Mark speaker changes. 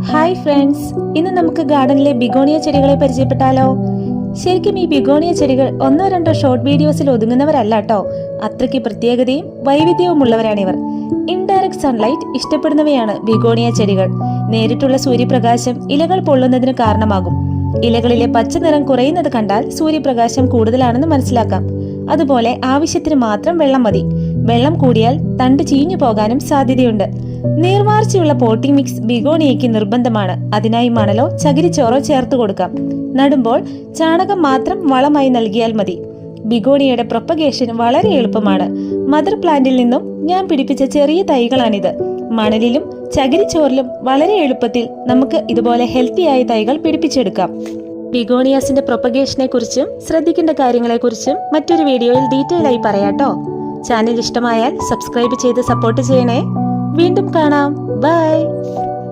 Speaker 1: Hi friends, ഇന്ന് നമുക്ക് ഗാർഡനിലെ begonia ചെടികളെ പരിചയപ്പെട്ടാലോ? ശരിക്കും ഈ ബിഗോണിയ ചെടികൾ ഒന്നോ രണ്ടോ ഷോർട്ട് വീഡിയോസിൽ ഒതുങ്ങുന്നവരല്ല കേട്ടോ. അത്രയ്ക്ക് പ്രത്യേകതയും വൈവിധ്യവും ഉള്ളവരാണിവർ. ഇൻഡയറക്റ്റ് സൺലൈറ്റ് ഇഷ്ടപ്പെടുന്നവയാണ് ബിഗോണിയ ചെടികൾ. നേരിട്ടുള്ള സൂര്യപ്രകാശം ഇലകൾ പൊള്ളുന്നതിന് കാരണമാകും. ഇലകളിലെ പച്ച നിറം കുറയുന്നത് കണ്ടാൽ സൂര്യപ്രകാശം കൂടുതലാണെന്ന് മനസ്സിലാക്കാം. അതുപോലെ ആവശ്യത്തിന് മാത്രം വെള്ളം മതി. വെള്ളം കൂടിയാൽ തണ്ട് ചീഞ്ഞു പോകാനും സാധ്യതയുണ്ട്. നീർവാർച്ചയുള്ള പോട്ടിംഗ് മിക്സ് ബിഗോണിയയ്ക്ക് നിർബന്ധമാണ്. അതിനായി മണലോ ചകിരിച്ചോറോ ചേർത്ത് കൊടുക്കാം. നടുമ്പോൾ ചാണകം മാത്രം വളമായി നൽകിയാൽ മതി. ബിഗോണിയയുടെ പ്രൊപ്പഗേഷൻ വളരെ എളുപ്പമാണ്. മദർ പ്ലാന്റിൽ നിന്നും ഞാൻ പിടിപ്പിച്ച ചെറിയ തൈകളാണിത്. മണലിലും ചകിരിച്ചോറിലും വളരെ എളുപ്പത്തിൽ നമുക്ക് ഇതുപോലെ ഹെൽത്തിയായ തൈകൾ പിടിപ്പിച്ചെടുക്കാം. ബിഗോണിയാസിന്റെ പ്രൊപ്പഗേഷനെ കുറിച്ചും ശ്രദ്ധിക്കേണ്ട കാര്യങ്ങളെ കുറിച്ചും മറ്റൊരു വീഡിയോയിൽ ഡീറ്റെയിൽ ആയി പറയാട്ടോ. ചാനൽ ഇഷ്ടമായാൽ സബ്സ്ക്രൈബ് ചെയ്ത് സപ്പോർട്ട് ചെയ്യണേ. വീണ്ടും കാണാം. ബൈ.